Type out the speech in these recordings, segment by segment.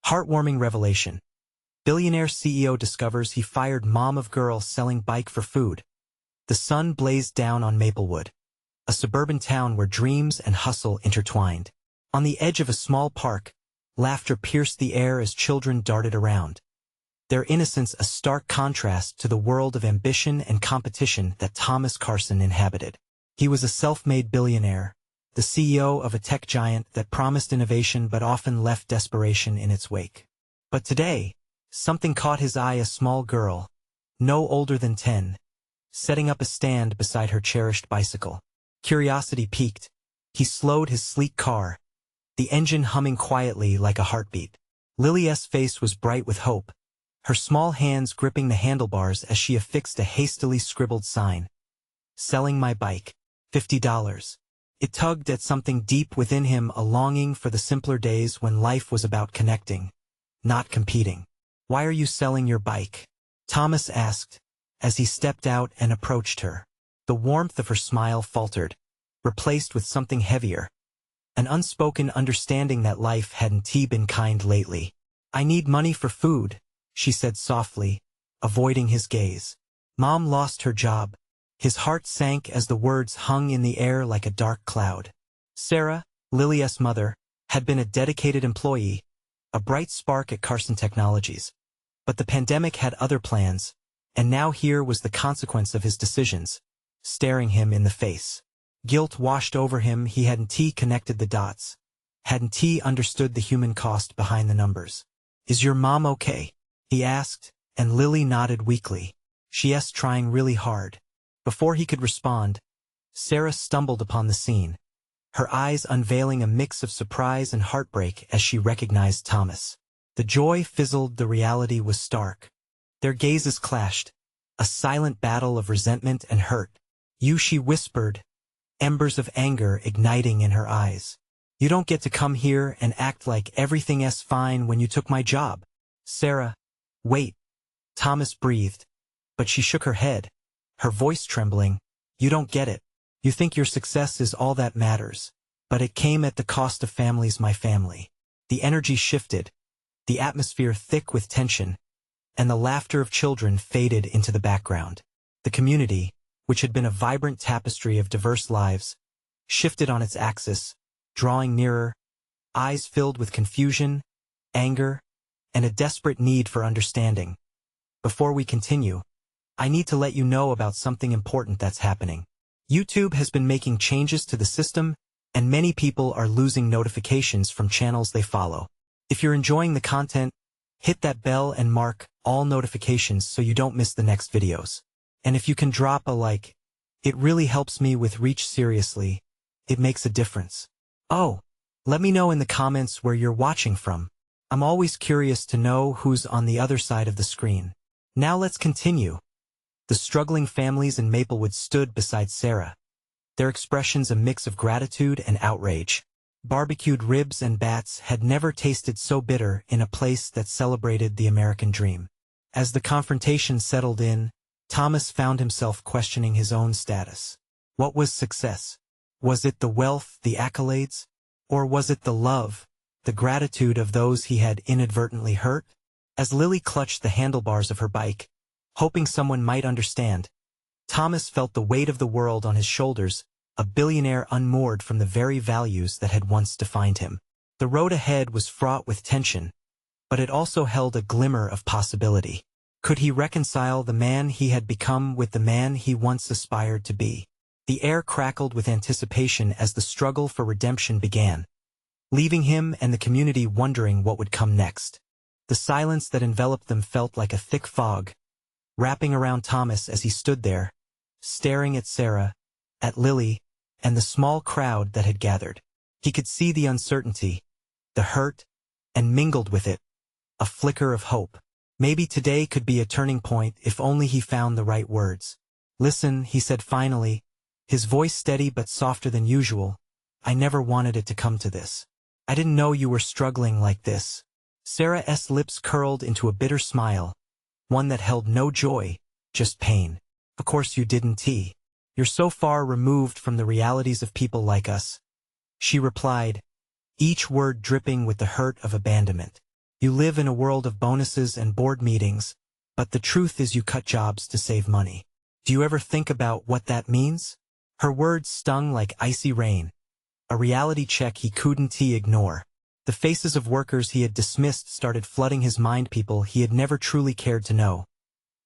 Heartwarming revelation. Billionaire CEO discovers he fired mom of girl selling bike for food. The sun blazed down on Maplewood, a suburban town where dreams and hustle intertwined. On the edge of a small park, laughter pierced the air as children darted around, their innocence a stark contrast to the world of ambition and competition that Thomas Carson inhabited. He was a self-made billionaire, the CEO of a tech giant that promised innovation but often left desperation in its wake. But today, something caught his eye: a small girl, no older than 10, setting up a stand beside her cherished bicycle. Curiosity piqued. He slowed his sleek car, the engine humming quietly like a heartbeat. Lily's face was bright with hope, her small hands gripping the handlebars as she affixed a hastily scribbled sign. "Selling my bike. $50. It tugged at something deep within him, a longing for the simpler days when life was about connecting, not competing. "Why are you selling your bike?" Thomas asked, as he stepped out and approached her. The warmth of her smile faltered, replaced with something heavier, an unspoken understanding that life hadn't been kind lately. "I need money for food," she said softly, avoiding his gaze. "Mom lost her job." His heart sank as the words hung in the air like a dark cloud. Sarah, Lily's mother, had been a dedicated employee, a bright spark at Carson Technologies. But the pandemic had other plans, and now here was the consequence of his decisions, staring him in the face. Guilt washed over him. He hadn't connected the dots, hadn't understood the human cost behind the numbers. "Is your mom okay?" he asked, and Lily nodded weakly. "She's trying really hard." Before he could respond, Sarah stumbled upon the scene, her eyes unveiling a mix of surprise and heartbreak as she recognized Thomas. The joy fizzled, the reality was stark. Their gazes clashed, a silent battle of resentment and hurt. "You," she whispered, embers of anger igniting in her eyes. "You don't get to come here and act like everything's fine when you took my job." "Sarah, wait," Thomas breathed, but she shook her head, her voice trembling. "You don't get it. You think your success is all that matters. But it came at the cost of families, my family." The energy shifted, the atmosphere thick with tension, and the laughter of children faded into the background. The community, which had been a vibrant tapestry of diverse lives, shifted on its axis, drawing nearer, eyes filled with confusion, anger, and a desperate need for understanding. Before we continue, I need to let you know about something important that's happening. YouTube has been making changes to the system, and many people are losing notifications from channels they follow. If you're enjoying the content, hit that bell and mark all notifications so you don't miss the next videos. And if you can drop a like, it really helps me with reach. Seriously, it makes a difference. Oh, let me know in the comments where you're watching from. I'm always curious to know who's on the other side of the screen. Now let's continue. The struggling families in Maplewood stood beside Sarah, their expressions a mix of gratitude and outrage. Barbecued ribs and bats had never tasted so bitter in a place that celebrated the American dream. As the confrontation settled in, Thomas found himself questioning his own status. What was success? Was it the wealth, the accolades? Or was it the love, the gratitude of those he had inadvertently hurt? As Lily clutched the handlebars of her bike, hoping someone might understand, Thomas felt the weight of the world on his shoulders, a billionaire unmoored from the very values that had once defined him. The road ahead was fraught with tension, but it also held a glimmer of possibility. Could he reconcile the man he had become with the man he once aspired to be? The air crackled with anticipation as the struggle for redemption began, leaving him and the community wondering what would come next. The silence that enveloped them felt like a thick fog, wrapping around Thomas as he stood there, staring at Sarah, at Lily, and the small crowd that had gathered. He could see the uncertainty, the hurt, and mingled with it, a flicker of hope. Maybe today could be a turning point if only he found the right words. "Listen," he said finally, his voice steady but softer than usual. "I never wanted it to come to this. I didn't know you were struggling like this." Sarah's lips curled into a bitter smile, one that held no joy, just pain. "Of course you didn't. You're so far removed from the realities of people like us," she replied, each word dripping with the hurt of abandonment. You live in a world of bonuses and board meetings, but the truth is you cut jobs to save money. Do you ever think about what that means? Her words stung like icy rain, a reality check he couldn't ignore. The faces of workers he had dismissed started flooding his mind, people he had never truly cared to know.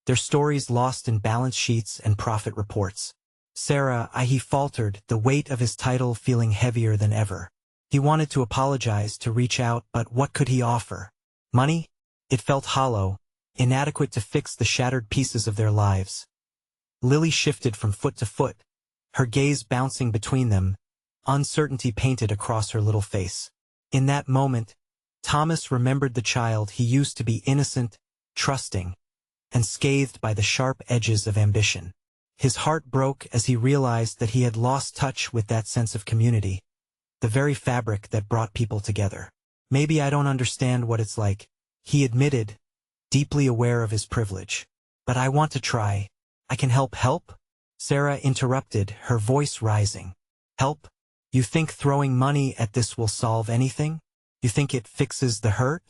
Their stories lost in balance sheets and profit reports. Sarah, he faltered, the weight of his title feeling heavier than ever. He wanted to apologize, to reach out, but what could he offer? Money? It felt hollow, inadequate to fix the shattered pieces of their lives. Lily shifted from foot to foot, her gaze bouncing between them, uncertainty painted across her little face. In that moment, Thomas remembered the child he used to be, innocent, trusting, and scathed by the sharp edges of ambition. His heart broke as he realized that he had lost touch with that sense of community, the very fabric that brought people together. Maybe I don't understand what it's like, he admitted, deeply aware of his privilege. But I want to try. I can help. Help? Sarah interrupted, her voice rising. Help? You think throwing money at this will solve anything? You think it fixes the hurt?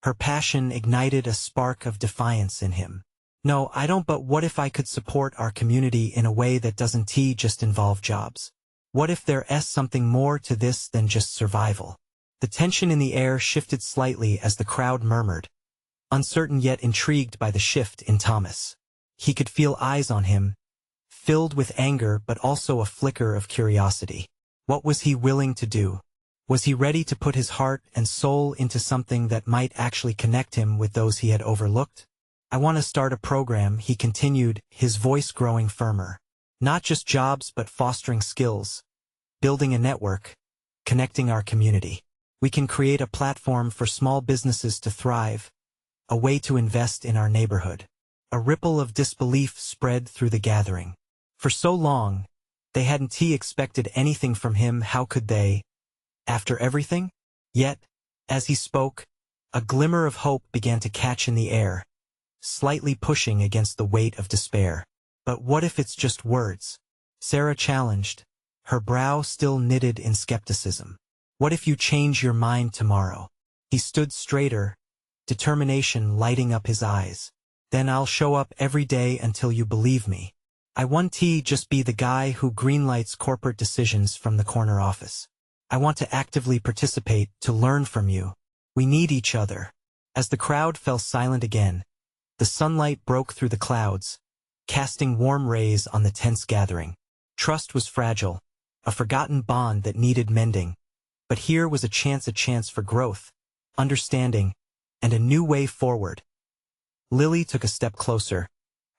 Her passion ignited a spark of defiance in him. No, I don't, but what if I could support our community in a way that doesn't just involve jobs? What if there's something more to this than just survival? The tension in the air shifted slightly as the crowd murmured, uncertain yet intrigued by the shift in Thomas. He could feel eyes on him, filled with anger but also a flicker of curiosity. What was he willing to do? Was he ready to put his heart and soul into something that might actually connect him with those he had overlooked? I want to start a program, he continued, his voice growing firmer. Not just jobs but fostering skills, building a network, connecting our community. We can create a platform for small businesses to thrive, a way to invest in our neighborhood. A ripple of disbelief spread through the gathering. For so long, they hadn't expected anything from him. How could they? After everything? Yet, as he spoke, a glimmer of hope began to catch in the air, slightly pushing against the weight of despair. But what if it's just words? Sarah challenged, her brow still knitted in skepticism. What if you change your mind tomorrow? He stood straighter, determination lighting up his eyes. Then I'll show up every day until you believe me. I want to just be the guy who greenlights corporate decisions from the corner office. I want to actively participate, to learn from you. We need each other. As the crowd fell silent again, the sunlight broke through the clouds, casting warm rays on the tense gathering. Trust was fragile, a forgotten bond that needed mending. But here was a chance for growth, understanding, and a new way forward. Lily took a step closer,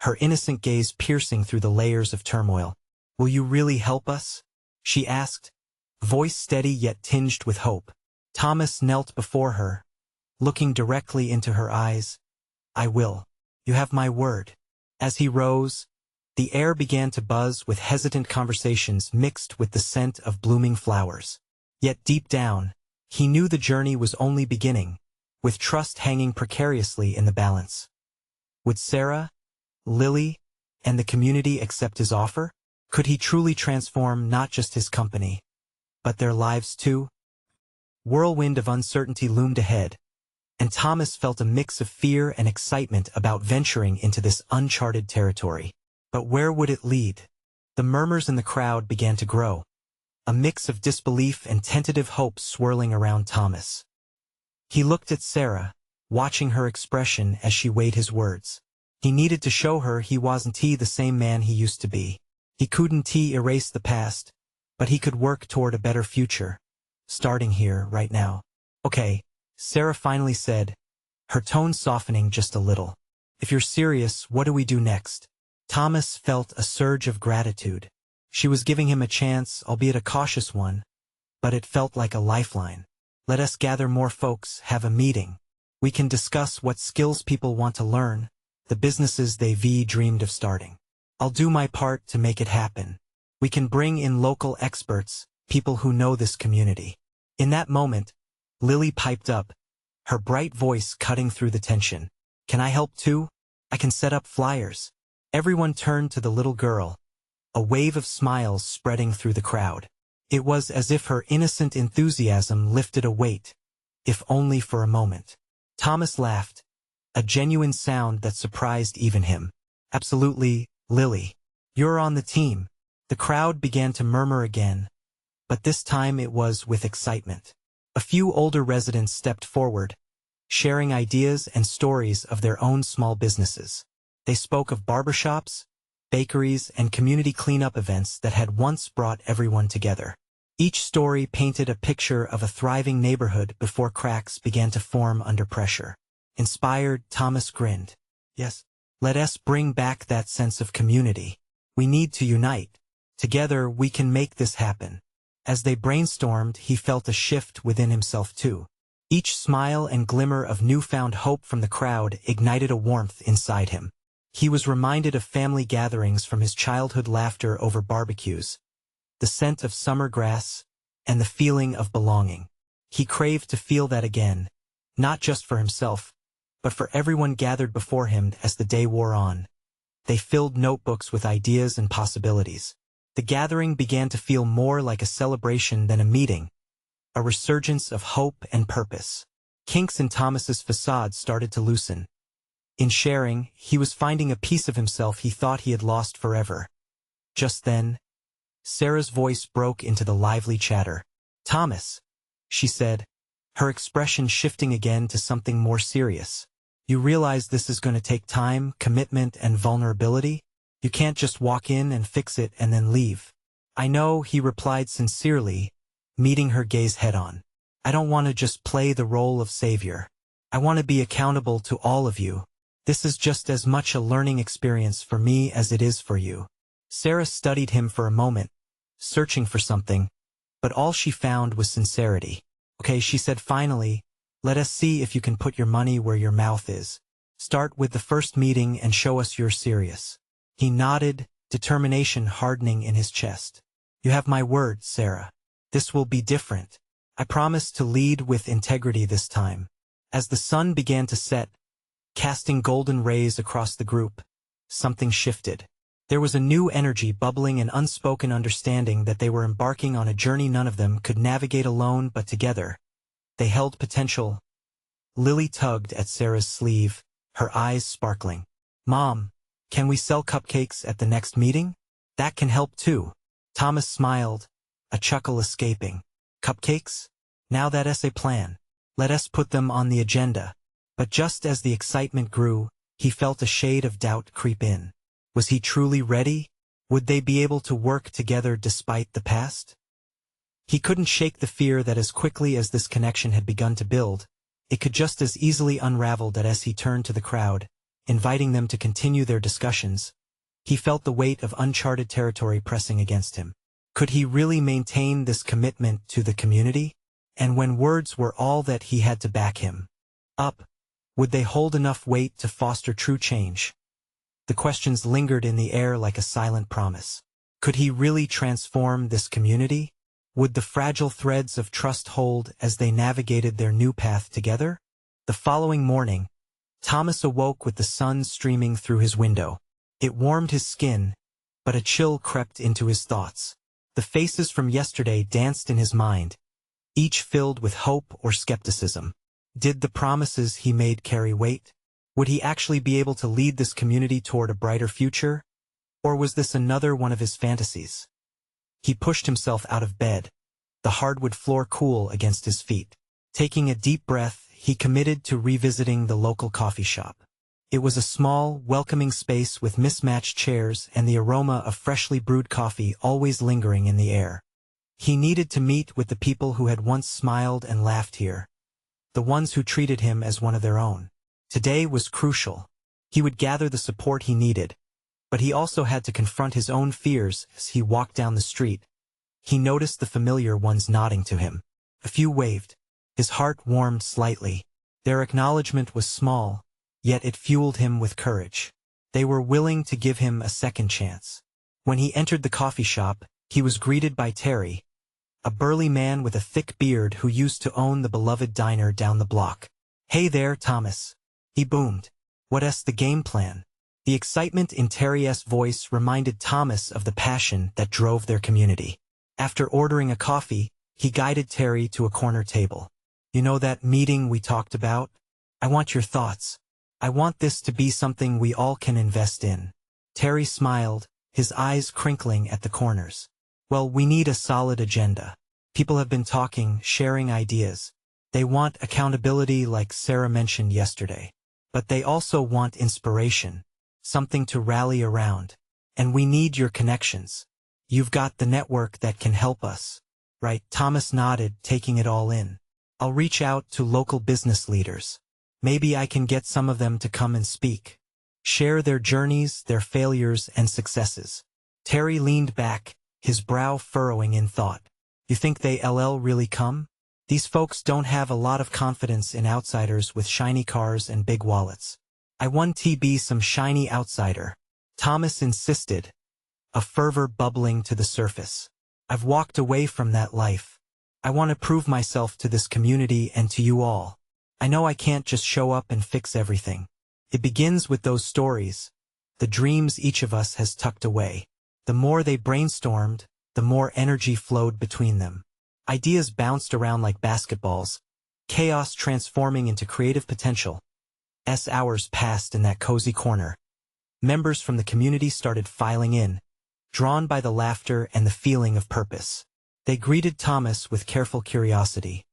her innocent gaze piercing through the layers of turmoil. Will you really help us? She asked, voice steady yet tinged with hope. Thomas knelt before her, looking directly into her eyes. I will. You have my word. As he rose, the air began to buzz with hesitant conversations mixed with the scent of blooming flowers. Yet deep down, he knew the journey was only beginning, with trust hanging precariously in the balance. Would Sarah, Lily, and the community accept his offer? Could he truly transform not just his company, but their lives too? Whirlwind of uncertainty loomed ahead, and Thomas felt a mix of fear and excitement about venturing into this uncharted territory. But where would it lead? The murmurs in the crowd began to grow, a mix of disbelief and tentative hope swirling around Thomas. He looked at Sarah, watching her expression as she weighed his words. He needed to show her he wasn't the same man he used to be. He couldn't erase the past, but he could work toward a better future, starting here, right now. Okay, Sarah finally said, her tone softening just a little. If you're serious, what do we do next? Thomas felt a surge of gratitude. She was giving him a chance, albeit a cautious one, but it felt like a lifeline. Let us gather more folks, have a meeting. We can discuss what skills people want to learn, the businesses they've dreamed of starting. I'll do my part to make it happen. We can bring in local experts, people who know this community. In that moment, Lily piped up, her bright voice cutting through the tension. Can I help too? I can set up flyers. Everyone turned to the little girl, a wave of smiles spreading through the crowd. It was as if her innocent enthusiasm lifted a weight, if only for a moment. Thomas laughed, a genuine sound that surprised even him. Absolutely, Lily. You're on the team. The crowd began to murmur again, but this time it was with excitement. A few older residents stepped forward, sharing ideas and stories of their own small businesses. They spoke of barbershops, bakeries, and community cleanup events that had once brought everyone together. Each story painted a picture of a thriving neighborhood before cracks began to form under pressure. Inspired, Thomas grinned. Yes, let us bring back that sense of community. We need to unite. Together we can make this happen. As they brainstormed, he felt a shift within himself too. Each smile and glimmer of newfound hope from the crowd ignited a warmth inside him. He was reminded of family gatherings from his childhood, laughter over barbecues, the scent of summer grass, and the feeling of belonging. He craved to feel that again, not just for himself, but for everyone gathered before him. As the day wore on, they filled notebooks with ideas and possibilities. The gathering began to feel more like a celebration than a meeting, a resurgence of hope and purpose. Kinks in Thomas's facade started to loosen. In sharing, he was finding a piece of himself he thought he had lost forever. Just then, Sarah's voice broke into the lively chatter. "Thomas," she said, her expression shifting again to something more serious. "You realize this is going to take time, commitment, and vulnerability? You can't just walk in and fix it and then leave." "I know," he replied sincerely, meeting her gaze head-on. "I don't want to just play the role of savior. I want to be accountable to all of you. This is just as much a learning experience for me as it is for you." Sarah studied him for a moment, searching for something, but all she found was sincerity. "Okay," she said finally, "let us see if you can put your money where your mouth is. Start with the first meeting and show us you're serious." He nodded, determination hardening in his chest. "You have my word, Sarah. This will be different. I promise to lead with integrity this time." As the sun began to set, casting golden rays across the group, something shifted. There was a new energy bubbling, an unspoken understanding that they were embarking on a journey none of them could navigate alone, but together they held potential. Lily tugged at Sarah's sleeve, her eyes sparkling. "Mom, can we sell cupcakes at the next meeting? That can help too." Thomas smiled, a chuckle escaping. "Cupcakes? Now that's a plan. Let us put them on the agenda." But just as the excitement grew, he felt a shade of doubt creep in. Was he truly ready? Would they be able to work together despite the past? He couldn't shake the fear that as quickly as this connection had begun to build, it could just as easily unravel. That as he turned to the crowd, inviting them to continue their discussions, he felt the weight of uncharted territory pressing against him. Could he really maintain this commitment to the community? And when words were all that he had to back him up, would they hold enough weight to foster true change? The questions lingered in the air like a silent promise. Could he really transform this community? Would the fragile threads of trust hold as they navigated their new path together? The following morning, Thomas awoke with the sun streaming through his window. It warmed his skin, but a chill crept into his thoughts. The faces from yesterday danced in his mind, each filled with hope or skepticism. Did the promises he made carry weight? Would he actually be able to lead this community toward a brighter future? Or was this another one of his fantasies? He pushed himself out of bed, the hardwood floor cool against his feet. Taking a deep breath, he committed to revisiting the local coffee shop. It was a small, welcoming space with mismatched chairs and the aroma of freshly brewed coffee always lingering in the air. He needed to meet with the people who had once smiled and laughed here, the ones who treated him as one of their own. Today was crucial. He would gather the support he needed, but he also had to confront his own fears. As he walked down the street, he noticed the familiar ones nodding to him. A few waved. His heart warmed slightly. Their acknowledgement was small, yet it fueled him with courage. They were willing to give him a second chance. When he entered the coffee shop, he was greeted by Terry, a burly man with a thick beard who used to own the beloved diner down the block. "Hey there, Thomas," he boomed. "What's the game plan?" The excitement in Terry's voice reminded Thomas of the passion that drove their community. After ordering a coffee, he guided Terry to a corner table. "You know that meeting we talked about? I want your thoughts. I want this to be something we all can invest in. Terry smiled, his eyes crinkling at the corners. Well, we need a solid agenda. People have been talking, sharing ideas. They want accountability like Sarah mentioned yesterday. But they also want inspiration, something to rally around. And we need your connections. You've got the network that can help us. Right? Thomas nodded, taking it all in. I'll reach out to local business leaders. Maybe I can get some of them to come and speak. Share their journeys, their failures, and successes. Terry leaned back, his brow furrowing in thought. You think they'll really come? These folks don't have a lot of confidence in outsiders with shiny cars and big wallets. I want to be some shiny outsider. Thomas insisted, a fervor bubbling to the surface. I've walked away from that life. I want to prove myself to this community and to you all. I know I can't just show up and fix everything. It begins with those stories, the dreams each of us has tucked away. The more they brainstormed, the more energy flowed between them. Ideas bounced around like basketballs, chaos transforming into creative potential. As hours passed in that cozy corner, members from the community started filing in, drawn by the laughter and the feeling of purpose. They greeted Thomas with careful curiosity.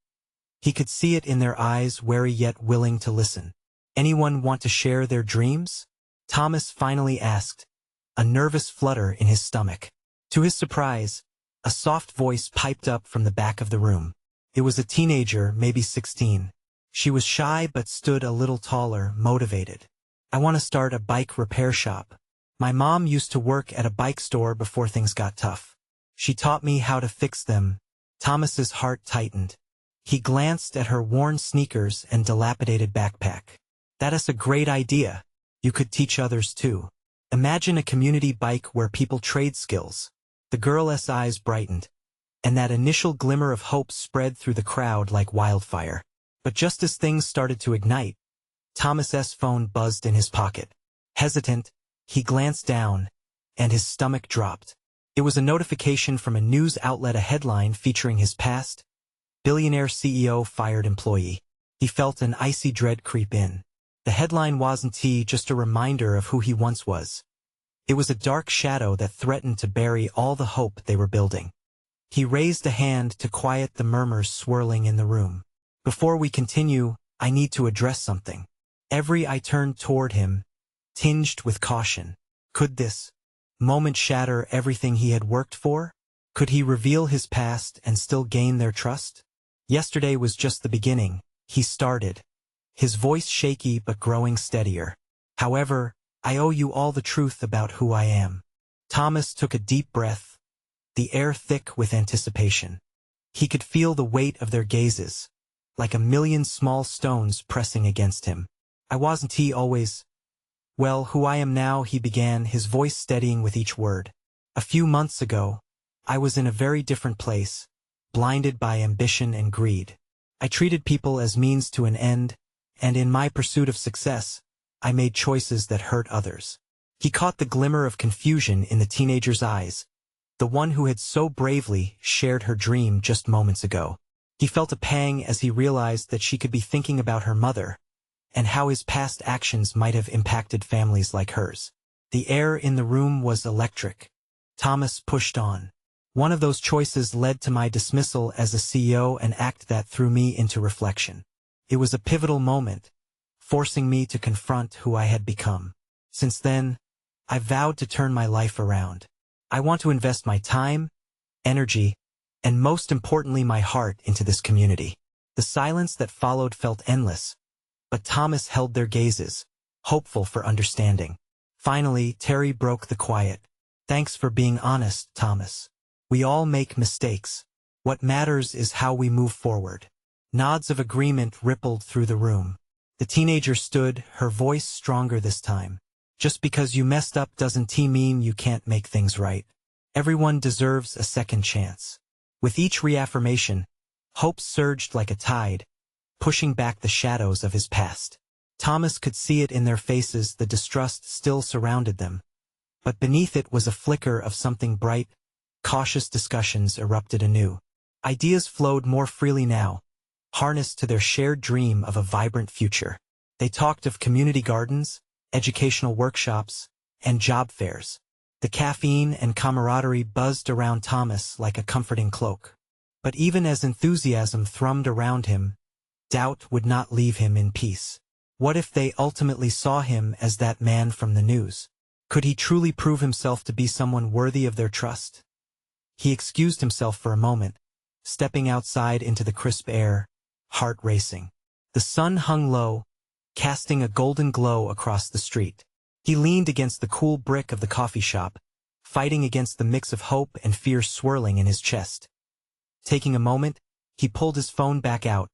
He could see it in their eyes, wary yet willing to listen. Anyone want to share their dreams? Thomas finally asked, a nervous flutter in his stomach. To his surprise, a soft voice piped up from the back of the room. It was a teenager, maybe 16. She was shy but stood a little taller, motivated. I want to start a bike repair shop. My mom used to work at a bike store before things got tough. She taught me how to fix them. Thomas's heart tightened. He glanced at her worn sneakers and dilapidated backpack. That is a great idea. You could teach others too. Imagine a community bike where people trade skills. The girl's eyes brightened, and that initial glimmer of hope spread through the crowd like wildfire. But just as things started to ignite, Thomas's phone buzzed in his pocket. Hesitant, he glanced down, and his stomach dropped. It was a notification from a news outlet, a headline featuring his past. Billionaire CEO fired employee. He felt an icy dread creep in. The headline wasn't just a reminder of who he once was. It was a dark shadow that threatened to bury all the hope they were building. He raised a hand to quiet the murmurs swirling in the room. Before we continue, I need to address something. Every eye turned toward him, tinged with caution. Could this moment shatter everything he had worked for? Could he reveal his past and still gain their trust? Yesterday was just the beginning, he started, his voice shaky but growing steadier. However, I owe you all the truth about who I am. Thomas took a deep breath, the air thick with anticipation. He could feel the weight of their gazes, like a million small stones pressing against him. I wasn't always. Well, who I am now, he began, his voice steadying with each word. A few months ago, I was in a very different place, blinded by ambition and greed. I treated people as means to an end, and in my pursuit of success, I made choices that hurt others. He caught the glimmer of confusion in the teenager's eyes, the one who had so bravely shared her dream just moments ago. He felt a pang as he realized that she could be thinking about her mother, and how his past actions might have impacted families like hers. The air in the room was electric. Thomas pushed on. One of those choices led to my dismissal as a CEO, an act that threw me into reflection. It was a pivotal moment, forcing me to confront who I had become. Since then, I vowed to turn my life around. I want to invest my time, energy, and most importantly my heart into this community. The silence that followed felt endless, but Thomas held their gazes, hopeful for understanding. Finally, Terry broke the quiet. Thanks for being honest, Thomas. We all make mistakes. What matters is how we move forward. Nods of agreement rippled through the room. The teenager stood, her voice stronger this time. Just because you messed up doesn't mean you can't make things right. Everyone deserves a second chance. With each reaffirmation, hope surged like a tide, pushing back the shadows of his past. Thomas could see it in their faces, the distrust still surrounded them. But beneath it was a flicker of something bright. Cautious discussions erupted anew. Ideas flowed more freely now, harnessed to their shared dream of a vibrant future. They talked of community gardens, educational workshops, and job fairs. The caffeine and camaraderie buzzed around Thomas like a comforting cloak. But even as enthusiasm thrummed around him, doubt would not leave him in peace. What if they ultimately saw him as that man from the news? Could he truly prove himself to be someone worthy of their trust? He excused himself for a moment, stepping outside into the crisp air, heart racing. The sun hung low, casting a golden glow across the street. He leaned against the cool brick of the coffee shop, fighting against the mix of hope and fear swirling in his chest. Taking a moment, he pulled his phone back out,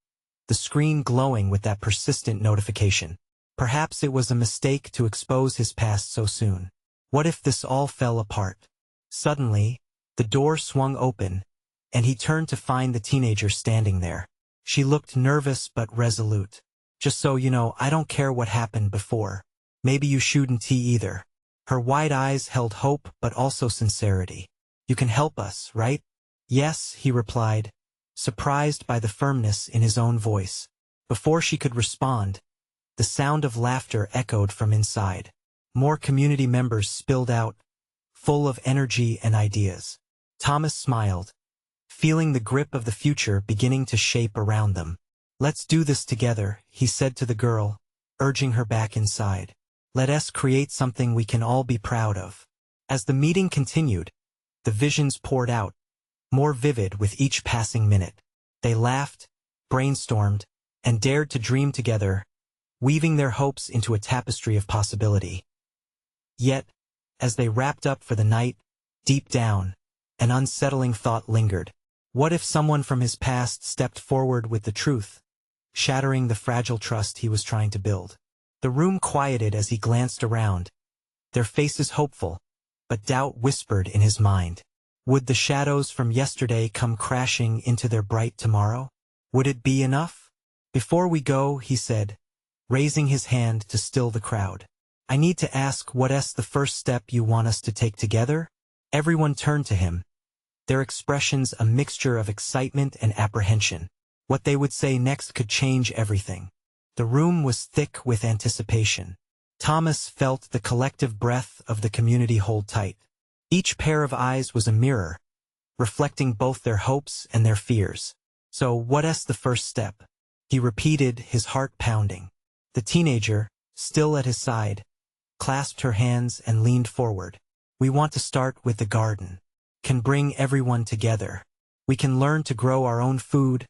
the screen glowing with that persistent notification. Perhaps it was a mistake to expose his past so soon. What if this all fell apart? Suddenly, the door swung open, and he turned to find the teenager standing there. She looked nervous but resolute. "Just so you know, I don't care what happened before. Maybe you shouldn't either." Her wide eyes held hope but also sincerity. "You can help us, right?" "Yes," he replied, surprised by the firmness in his own voice. Before she could respond, the sound of laughter echoed from inside. More community members spilled out, full of energy and ideas. Thomas smiled, feeling the grip of the future beginning to shape around them. "Let's do this together," he said to the girl, urging her back inside. "Let us create something we can all be proud of." As the meeting continued, the visions poured out, more vivid with each passing minute. They laughed, brainstormed, and dared to dream together, weaving their hopes into a tapestry of possibility. Yet, as they wrapped up for the night, deep down, an unsettling thought lingered. What if someone from his past stepped forward with the truth, shattering the fragile trust he was trying to build? The room quieted as he glanced around, their faces hopeful, but doubt whispered in his mind. Would the shadows from yesterday come crashing into their bright tomorrow? Would it be enough? "Before we go," he said, raising his hand to still the crowd, "I need to ask, what's the first step you want us to take together?" Everyone turned to him, their expressions a mixture of excitement and apprehension. What they would say next could change everything. The room was thick with anticipation. Thomas felt the collective breath of the community hold tight. Each pair of eyes was a mirror, reflecting both their hopes and their fears. "So what's the first step?" he repeated, his heart pounding. The teenager, still at his side, clasped her hands and leaned forward. "We want to start with the garden. Can bring everyone together. We can learn to grow our own food,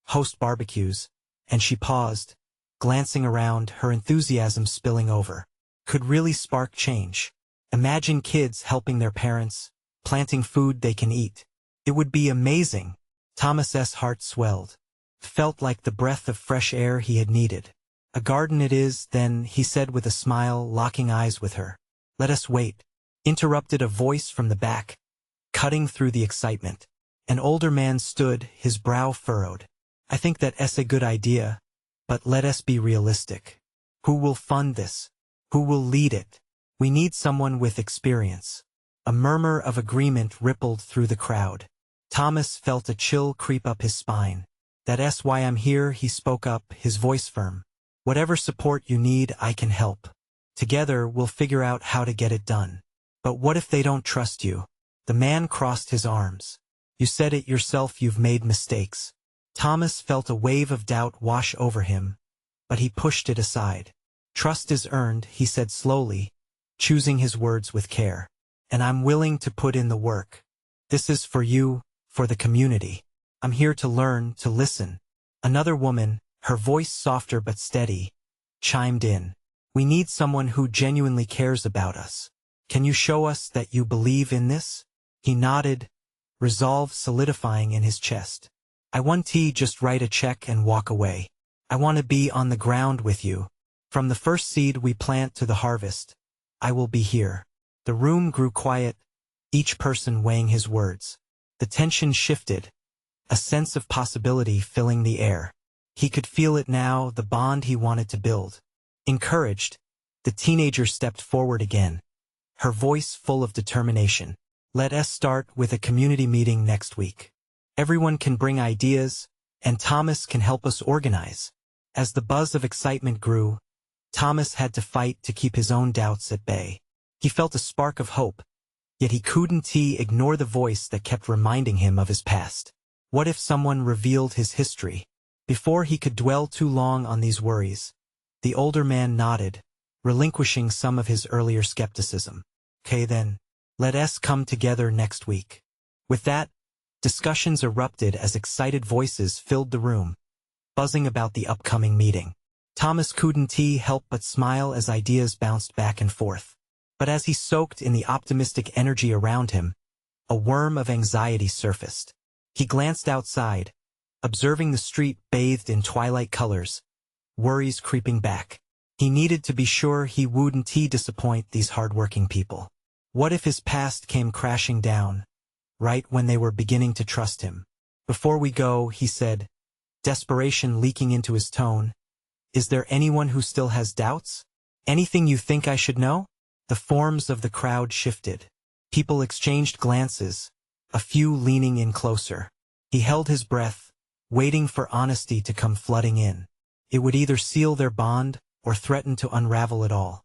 host barbecues," and she paused, glancing around, her enthusiasm spilling over. Could really spark change. Imagine kids helping their parents, planting food they can eat. It would be amazing. Thomas's heart swelled. Felt like the breath of fresh air he had needed. "A garden it is, then," he said with a smile, locking eyes with her. "Let us wait," interrupted a voice from the back, cutting through the excitement. An older man stood, his brow furrowed. "I think that's a good idea, but let us be realistic. Who will fund this? Who will lead it? We need someone with experience." A murmur of agreement rippled through the crowd. Thomas felt a chill creep up his spine. "That's why I'm here," he spoke up, his voice firm. "Whatever support you need, I can help. Together, we'll figure out how to get it done." "But what if they don't trust you?" The man crossed his arms. "You said it yourself, you've made mistakes." Thomas felt a wave of doubt wash over him, but he pushed it aside. "Trust is earned," he said slowly, choosing his words with care. "And I'm willing to put in the work. This is for you, for the community. I'm here to learn, to listen." Another woman, her voice softer but steady, chimed in. "We need someone who genuinely cares about us. Can you show us that you believe in this?" He nodded, resolve solidifying in his chest. "I want to just write a check and walk away. I want to be on the ground with you. From the first seed we plant to the harvest, I will be here." The room grew quiet, each person weighing his words. The tension shifted, a sense of possibility filling the air. He could feel it now, the bond he wanted to build. Encouraged, the teenager stepped forward again, her voice full of determination. "Let us start with a community meeting next week. Everyone can bring ideas, and Thomas can help us organize." As the buzz of excitement grew, Thomas had to fight to keep his own doubts at bay. He felt a spark of hope, yet he couldn't ignore the voice that kept reminding him of his past. What if someone revealed his history? Before he could dwell too long on these worries, the older man nodded, relinquishing some of his earlier skepticism. Okay then, let us come together next week. With that, discussions erupted as excited voices filled the room, buzzing about the upcoming meeting. Thomas couldn't help but smile as ideas bounced back and forth. But as he soaked in the optimistic energy around him, a worm of anxiety surfaced. He glanced outside, observing the street bathed in twilight colors, worries creeping back. He needed to be sure he wouldn't disappoint these hardworking people. What if his past came crashing down, right when they were beginning to trust him? Before we go, he said, desperation leaking into his tone, is there anyone who still has doubts? Anything you think I should know? The forms of the crowd shifted. People exchanged glances, a few leaning in closer. He held his breath, waiting for honesty to come flooding in. It would either seal their bond or threaten to unravel it all.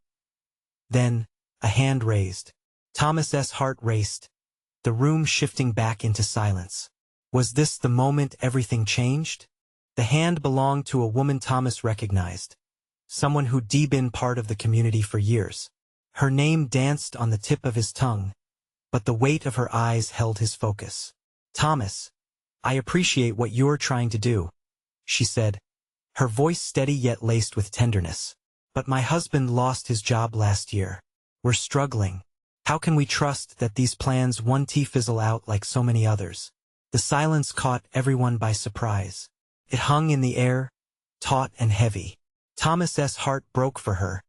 Then, a hand raised. Thomas's heart raced, the room shifting back into silence. Was this the moment everything changed? The hand belonged to a woman Thomas recognized, someone who'd been part of the community for years. Her name danced on the tip of his tongue, but the weight of her eyes held his focus. Thomas, I appreciate what you're trying to do, she said, her voice steady yet laced with tenderness. But my husband lost his job last year. We're struggling. How can we trust that these plans won't fizzle out like so many others? The silence caught everyone by surprise. It hung in the air, taut and heavy. Thomas's heart broke for her,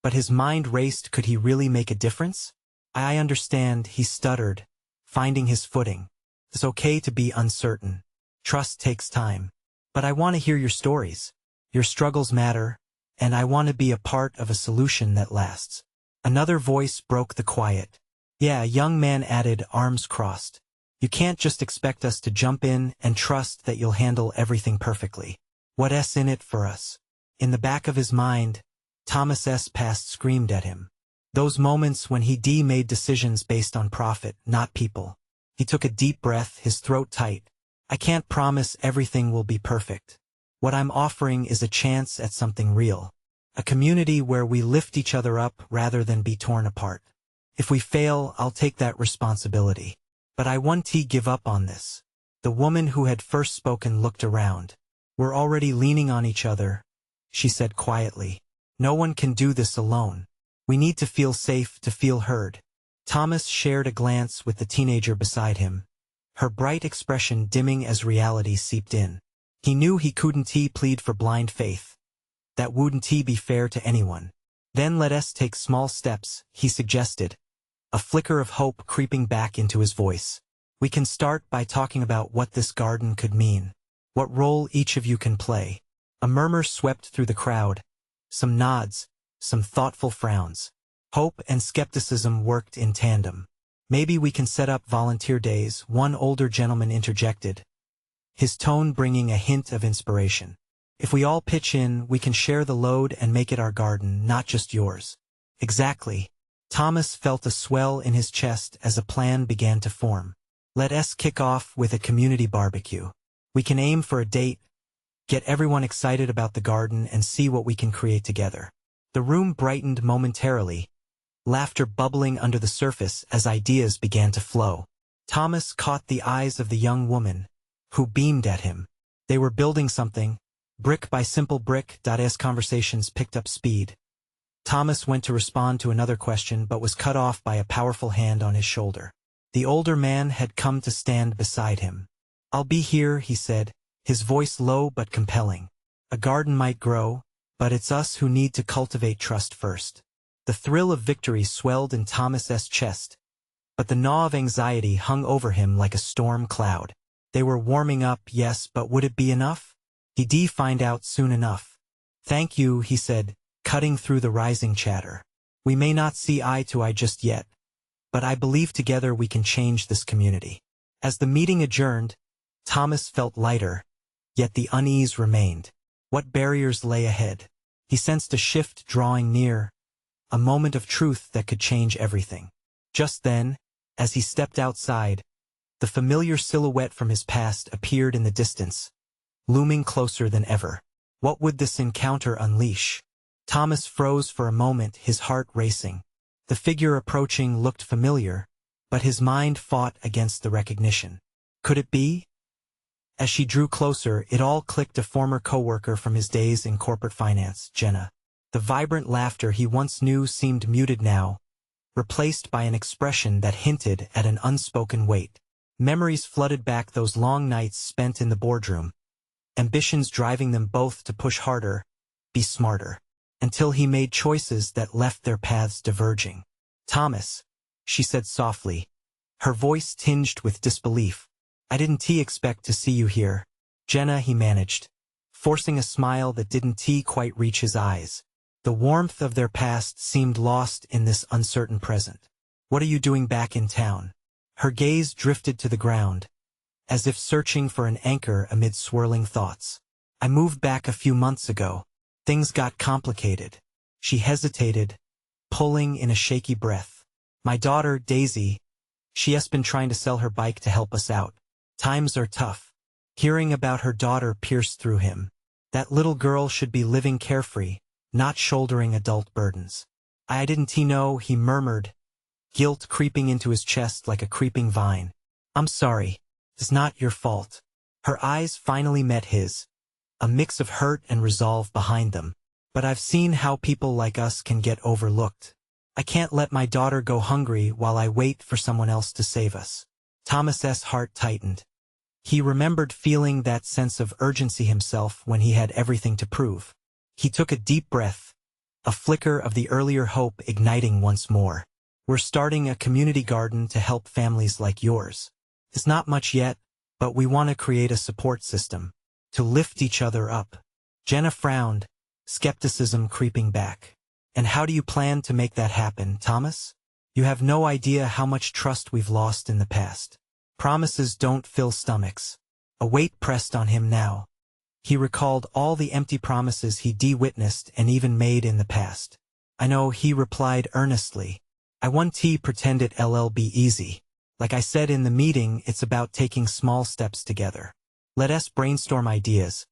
but his mind raced. Could he really make a difference? I understand, he stuttered, finding his footing. It's okay to be uncertain. Trust takes time. But I want to hear your stories. Your struggles matter, and I want to be a part of a solution that lasts. Another voice broke the quiet. Yeah, a young man added, arms crossed. You can't just expect us to jump in and trust that you'll handle everything perfectly. What's in it for us? In the back of his mind, Thomas's past screamed at him. Those moments when he made decisions based on profit, not people. He took a deep breath, his throat tight. I can't promise everything will be perfect. What I'm offering is a chance at something real. A community where we lift each other up rather than be torn apart. If we fail, I'll take that responsibility. But I won't give up on this. The woman who had first spoken looked around. We're already leaning on each other, she said quietly. No one can do this alone. We need to feel safe, to feel heard. Thomas shared a glance with the teenager beside him, her bright expression dimming as reality seeped in. He knew he couldn't plead for blind faith. That wouldn't be fair to anyone. Then let us take small steps, he suggested, a flicker of hope creeping back into his voice. We can start by talking about what this garden could mean, what role each of you can play. A murmur swept through the crowd, some nods, some thoughtful frowns. Hope and skepticism worked in tandem. Maybe we can set up volunteer days, one older gentleman interjected, his tone bringing a hint of inspiration. If we all pitch in, we can share the load and make it our garden, not just yours. Exactly. Thomas felt a swell in his chest as a plan began to form. Let us kick off with a community barbecue. We can aim for a date, get everyone excited about the garden, and see what we can create together. The room brightened momentarily, laughter bubbling under the surface as ideas began to flow. Thomas caught the eyes of the young woman, who beamed at him. They were building something, brick by simple brick. As conversations picked up speed, Thomas went to respond to another question but was cut off by a powerful hand on his shoulder. The older man had come to stand beside him. I'll be here, he said, his voice low but compelling. A garden might grow, but it's us who need to cultivate trust first. The thrill of victory swelled in Thomas's chest, but the gnaw of anxiety hung over him like a storm cloud. They were warming up, yes, but would it be enough? He'd find out soon enough. Thank you, he said, cutting through the rising chatter. We may not see eye to eye just yet, but I believe together we can change this community. As the meeting adjourned, Thomas felt lighter, yet the unease remained. What barriers lay ahead? He sensed a shift drawing near, a moment of truth that could change everything. Just then, as he stepped outside, the familiar silhouette from his past appeared in the distance, looming closer than ever. What would this encounter unleash? Thomas froze for a moment, his heart racing. The figure approaching looked familiar, but his mind fought against the recognition. Could it be? As she drew closer, it all clicked: a former coworker from his days in corporate finance, Jenna. The vibrant laughter he once knew seemed muted now, replaced by an expression that hinted at an unspoken weight. Memories flooded back, those long nights spent in the boardroom, ambitions driving them both to push harder, be smarter, until he made choices that left their paths diverging. "Thomas," she said softly, her voice tinged with disbelief. "I didn't expect to see you here." "Jenna," he managed, forcing a smile that didn't quite reach his eyes. The warmth of their past seemed lost in this uncertain present. "What are you doing back in town?" Her gaze drifted to the ground, as if searching for an anchor amid swirling thoughts. "I moved back a few months ago. Things got complicated." She hesitated, pulling in a shaky breath. "My daughter, Daisy, she has been trying to sell her bike to help us out. Times are tough." Hearing about her daughter pierced through him. That little girl should be living carefree, not shouldering adult burdens. "I didn't know," he murmured, guilt creeping into his chest like a creeping vine. "I'm sorry. It's not your fault." Her eyes finally met his, a mix of hurt and resolve behind them. "But I've seen how people like us can get overlooked. I can't let my daughter go hungry while I wait for someone else to save us." Thomas's heart tightened. He remembered feeling that sense of urgency himself when he had everything to prove. He took a deep breath, a flicker of the earlier hope igniting once more. "We're starting a community garden to help families like yours. It's not much yet, but we want to create a support system, to lift each other up." Jenna frowned, skepticism creeping back. "And how do you plan to make that happen, Thomas? You have no idea how much trust we've lost in the past. Promises don't fill stomachs." A weight pressed on him now. He recalled all the empty promises he'd witnessed and even made in the past. "I know," he replied earnestly. "I want to pretend it'll be easy. Like I said in the meeting, it's about taking small steps together. Let us brainstorm ideas,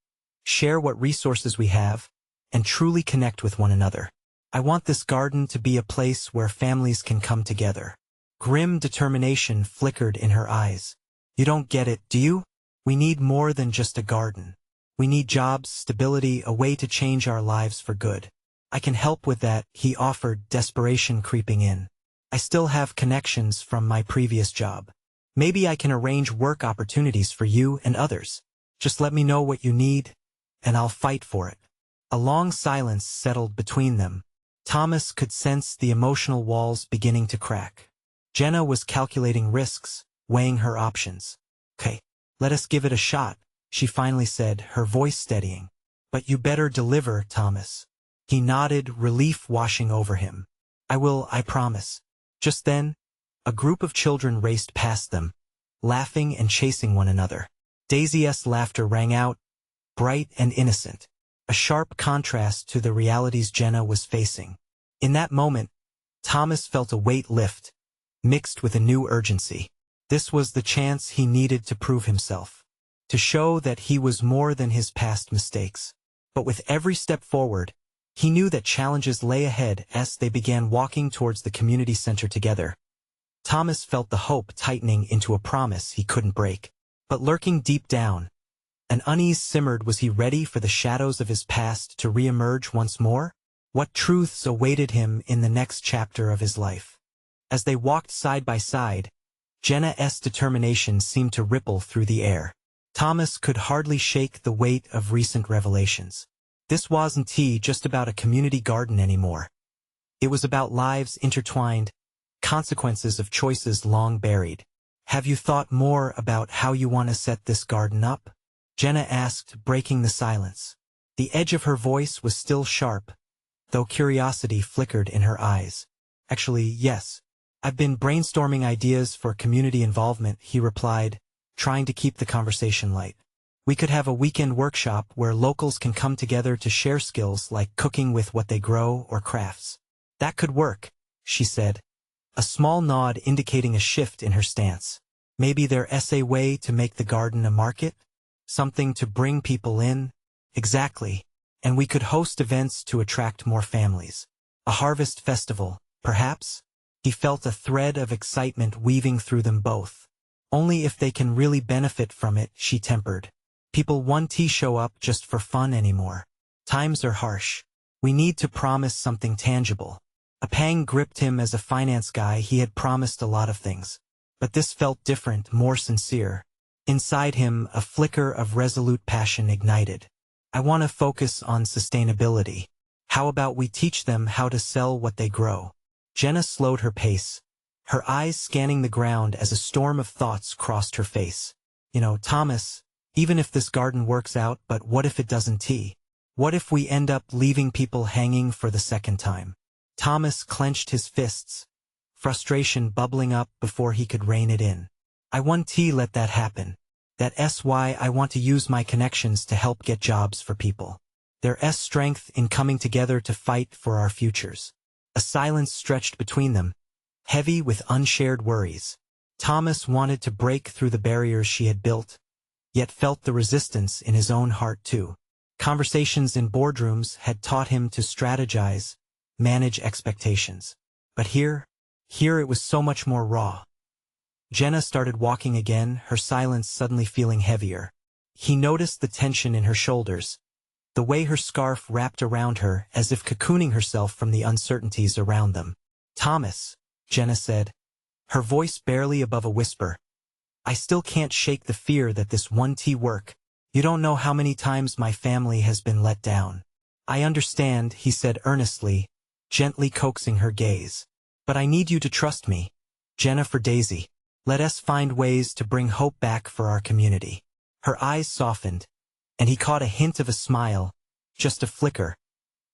share what resources we have, and truly connect with one another. I want this garden to be a place where families can come together." Grim determination flickered in her eyes. "You don't get it, do you? We need more than just a garden. We need jobs, stability, a way to change our lives for good." "I can help with that," he offered, desperation creeping in. "I still have connections from my previous job. Maybe I can arrange work opportunities for you and others. Just let me know what you need, and I'll fight for it." A long silence settled between them. Thomas could sense the emotional walls beginning to crack. Jenna was calculating risks, weighing her options. "Okay, let us give it a shot," she finally said, her voice steadying. "But you better deliver, Thomas." He nodded, relief washing over him. "I will, I promise." Just then, a group of children raced past them, laughing and chasing one another. Daisy's laughter rang out, bright and innocent, a sharp contrast to the realities Jenna was facing. In that moment, Thomas felt a weight lift, mixed with a new urgency. This was the chance he needed to prove himself, to show that he was more than his past mistakes. But with every step forward, he knew that challenges lay ahead as they began walking towards the community center together. Thomas felt the hope tightening into a promise he couldn't break. But lurking deep down, an unease simmered. Was he ready for the shadows of his past to re-emerge once more? What truths awaited him in the next chapter of his life? As they walked side by side, Jenna's determination seemed to ripple through the air. Thomas could hardly shake the weight of recent revelations. This wasn't just about a community garden anymore. It was about lives intertwined, consequences of choices long buried. "Have you thought more about how you want to set this garden up?" Jenna asked, breaking the silence. The edge of her voice was still sharp, though curiosity flickered in her eyes. "Actually, yes. I've been brainstorming ideas for community involvement," he replied, trying to keep the conversation light. We could have a weekend workshop where locals can come together to share skills like cooking with what they grow or crafts. That could work, she said, a small nod indicating a shift in her stance. Maybe their essay way to make the garden a market? Something to bring people in? Exactly. And we could host events to attract more families. A harvest festival, perhaps? He felt a thread of excitement weaving through them both. Only if they can really benefit from it, she tempered. People won't show up just for fun anymore. Times are harsh. We need to promise something tangible. A pang gripped him. As a finance guy, he had promised a lot of things. But this felt different, more sincere. Inside him, a flicker of resolute passion ignited. I want to focus on sustainability. How about we teach them how to sell what they grow? Jenna slowed her pace, her eyes scanning the ground as a storm of thoughts crossed her face. Thomas, even if this garden works out, but what if it doesn't? What if we end up leaving people hanging for the second time? Thomas clenched his fists, frustration bubbling up before he could rein it in. I won't let that happen. That's why I want to use my connections to help get jobs for people. There's strength in coming together to fight for our futures. A silence stretched between them, heavy with unshared worries. Thomas wanted to break through the barriers she had built, yet felt the resistance in his own heart too. Conversations in boardrooms had taught him to strategize, manage expectations. But here it was so much more raw. Jenna started walking again, her silence suddenly feeling heavier. He noticed the tension in her shoulders, the way her scarf wrapped around her as if cocooning herself from the uncertainties around them. Thomas, Jenna said, her voice barely above a whisper, I still can't shake the fear that this won't work. You don't know how many times my family has been let down. I understand, he said earnestly, gently coaxing her gaze. But I need you to trust me. Jenna, for Daisy. Let us find ways to bring hope back for our community. Her eyes softened, and he caught a hint of a smile, just a flicker,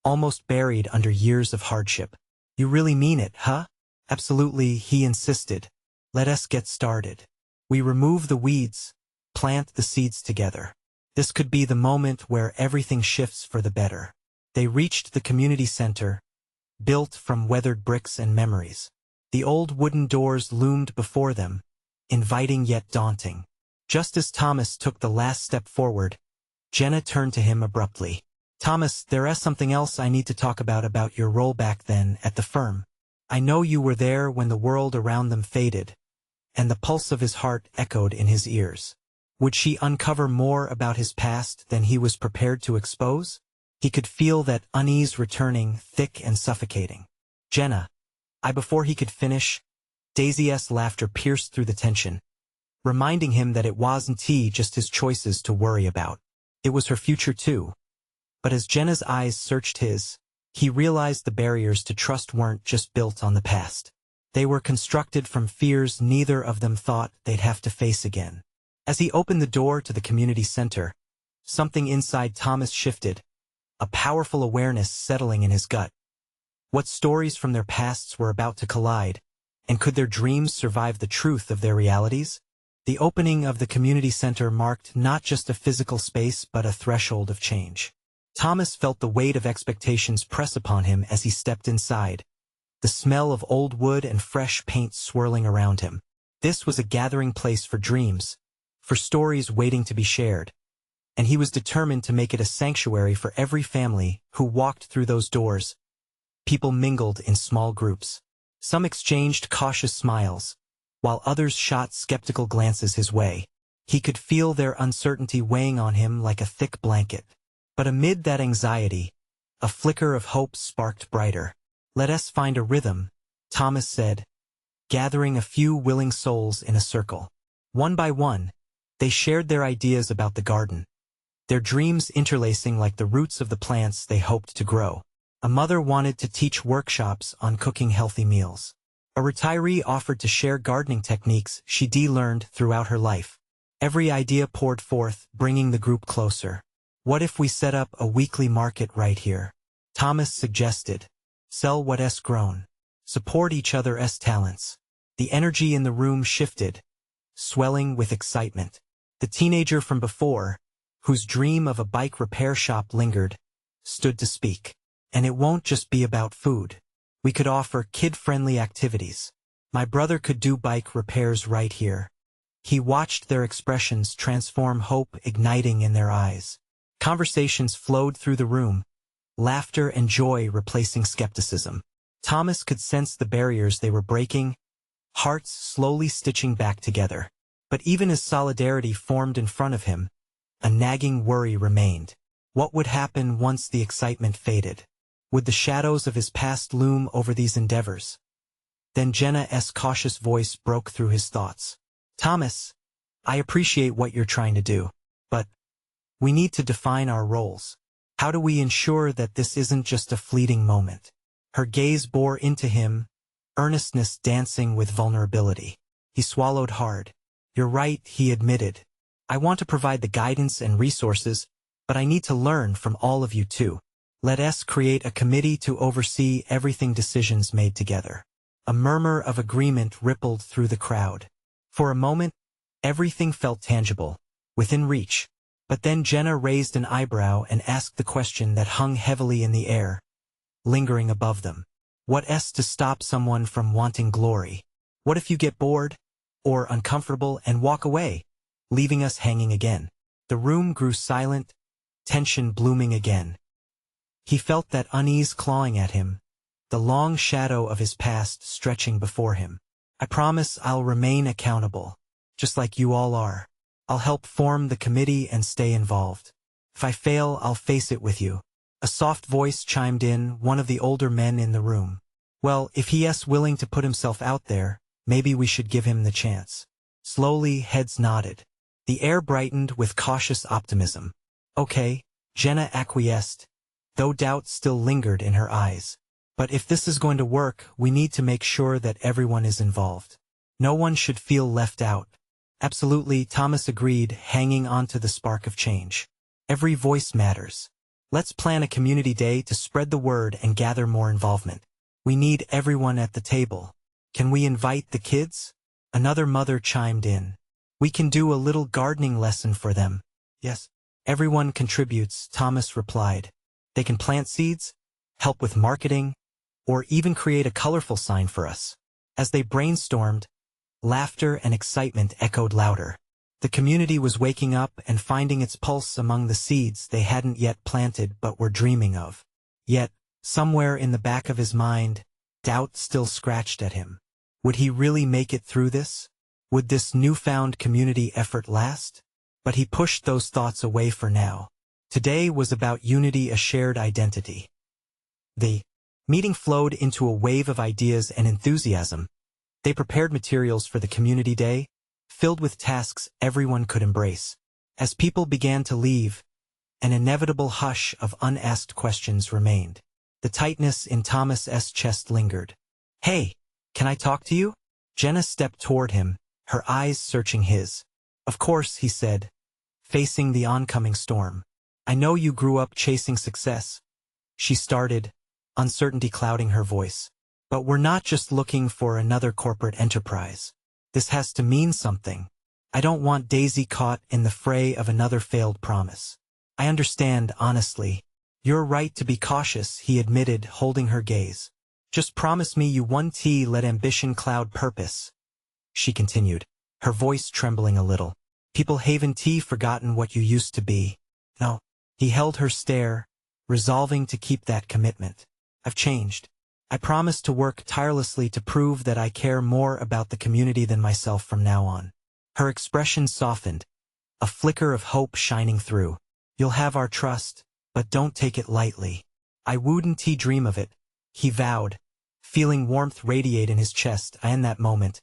almost buried under years of hardship. You really mean it, huh? Absolutely, he insisted. Let us get started. We remove the weeds, plant the seeds together. This could be the moment where everything shifts for the better. They reached the community center, built from weathered bricks and memories. The old wooden doors loomed before them, inviting yet daunting. Just as Thomas took the last step forward, Jenna turned to him abruptly. Thomas, there is something else I need to talk about your role back then at the firm. I know you were there when the world around them faded, and the pulse of his heart echoed in his ears. Would she uncover more about his past than he was prepared to expose? He could feel that unease returning, thick and suffocating. Jenna. Before he could finish, Daisy's laughter pierced through the tension, reminding him that it wasn't just his choices to worry about. It was her future too. But as Jenna's eyes searched his, he realized the barriers to trust weren't just built on the past. They were constructed from fears neither of them thought they'd have to face again. As he opened the door to the community center, something inside Thomas shifted, a powerful awareness settling in his gut. What stories from their pasts were about to collide, and could their dreams survive the truth of their realities? The opening of the community center marked not just a physical space but a threshold of change. Thomas felt the weight of expectations press upon him as he stepped inside, the smell of old wood and fresh paint swirling around him. This was a gathering place for dreams, for stories waiting to be shared, and he was determined to make it a sanctuary for every family who walked through those doors. People mingled in small groups. Some exchanged cautious smiles, while others shot skeptical glances his way. He could feel their uncertainty weighing on him like a thick blanket. But amid that anxiety, a flicker of hope sparked brighter. Let us find a rhythm, Thomas said, gathering a few willing souls in a circle. One by one, they shared their ideas about the garden, their dreams interlacing like the roots of the plants they hoped to grow. A mother wanted to teach workshops on cooking healthy meals. A retiree offered to share gardening techniques she'd learned throughout her life. Every idea poured forth, bringing the group closer. What if we set up a weekly market right here? Thomas suggested. Sell what's grown. Support each other's talents. The energy in the room shifted, swelling with excitement. The teenager from before, whose dream of a bike repair shop lingered, stood to speak. And it won't just be about food. We could offer kid-friendly activities. My brother could do bike repairs right here. He watched their expressions transform, hope igniting in their eyes. Conversations flowed through the room, laughter and joy replacing skepticism. Thomas could sense the barriers they were breaking, hearts slowly stitching back together. But even as solidarity formed in front of him, a nagging worry remained. What would happen once the excitement faded? Would the shadows of his past loom over these endeavors? Then Jenna's cautious voice broke through his thoughts. Thomas, I appreciate what you're trying to do, but we need to define our roles. How do we ensure that this isn't just a fleeting moment? Her gaze bore into him, earnestness dancing with vulnerability. He swallowed hard. You're right, he admitted. I want to provide the guidance and resources, but I need to learn from all of you too. Let us create a committee to oversee everything, decisions made together. A murmur of agreement rippled through the crowd. For a moment, everything felt tangible, within reach. But then Jenna raised an eyebrow and asked the question that hung heavily in the air, lingering above them. What's to stop someone from wanting glory? What if you get bored or uncomfortable and walk away, leaving us hanging again? The room grew silent, tension blooming again. He felt that unease clawing at him, the long shadow of his past stretching before him. I promise I'll remain accountable, just like you all are. I'll help form the committee and stay involved. If I fail, I'll face it with you. A soft voice chimed in, one of the older men in the room. Well, if he's willing to put himself out there, maybe we should give him the chance. Slowly, heads nodded. The air brightened with cautious optimism. Okay, Jenna acquiesced, though doubt still lingered in her eyes. But if this is going to work, we need to make sure that everyone is involved. No one should feel left out. Absolutely, Thomas agreed, hanging on to the spark of change. Every voice matters. Let's plan a community day to spread the word and gather more involvement. We need everyone at the table. Can we invite the kids? Another mother chimed in. We can do a little gardening lesson for them. Yes. Everyone contributes, Thomas replied. They can plant seeds, help with marketing, or even create a colorful sign for us. As they brainstormed, laughter and excitement echoed louder. The community was waking up and finding its pulse among the seeds they hadn't yet planted but were dreaming of. Yet, somewhere in the back of his mind, doubt still scratched at him. Would he really make it through this? Would this newfound community effort last? But he pushed those thoughts away for now. Today was about unity, a shared identity. The meeting flowed into a wave of ideas and enthusiasm. They prepared materials for the community day, filled with tasks everyone could embrace. As people began to leave, an inevitable hush of unasked questions remained. The tightness in Thomas's chest lingered. Hey, can I talk to you? Jenna stepped toward him, her eyes searching his. Of course, he said, facing the oncoming storm. I know you grew up chasing success. She started, uncertainty clouding her voice. But we're not just looking for another corporate enterprise. This has to mean something. I don't want Daisy caught in the fray of another failed promise. I understand, honestly. You're right to be cautious, he admitted, holding her gaze. Just promise me you won't let ambition cloud purpose. She continued, her voice trembling a little. People haven't forgotten what you used to be. No. He held her stare, resolving to keep that commitment. I've changed. I promise to work tirelessly to prove that I care more about the community than myself from now on. Her expression softened, a flicker of hope shining through. You'll have our trust, but don't take it lightly. I wouldn't dream of it, he vowed, feeling warmth radiate in his chest. In that moment,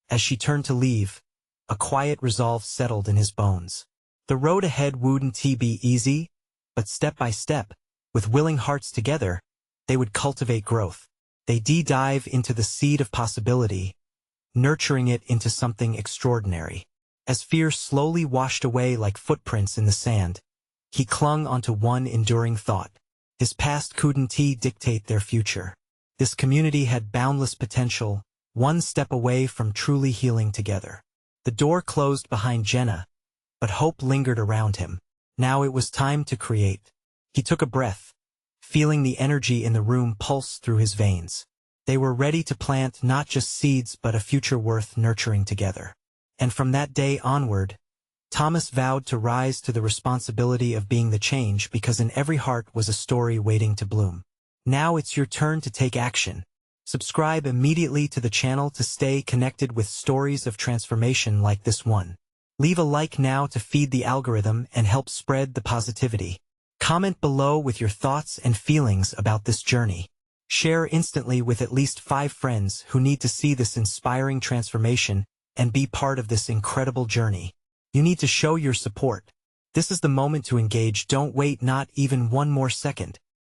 as she turned to leave, a quiet resolve settled in his bones. The road ahead wouldn't be easy, but step by step, with willing hearts together, they would cultivate growth. They'd dive into the seed of possibility, nurturing it into something extraordinary. As fear slowly washed away like footprints in the sand, he clung onto one enduring thought. His past couldn't dictate their future. This community had boundless potential, one step away from truly healing together. The door closed behind Jenna, but hope lingered around him. Now it was time to create. He took a breath, feeling the energy in the room pulse through his veins. They were ready to plant not just seeds but a future worth nurturing together. And from that day onward, Thomas vowed to rise to the responsibility of being the change, because in every heart was a story waiting to bloom. Now it's your turn to take action. Subscribe immediately to the channel to stay connected with stories of transformation like this one. Leave a like now to feed the algorithm and help spread the positivity. Comment below with your thoughts and feelings about this journey. Share instantly with at least 5 friends who need to see this inspiring transformation and be part of this incredible journey. You need to show your support. This is the moment to engage. Don't wait not even one more second.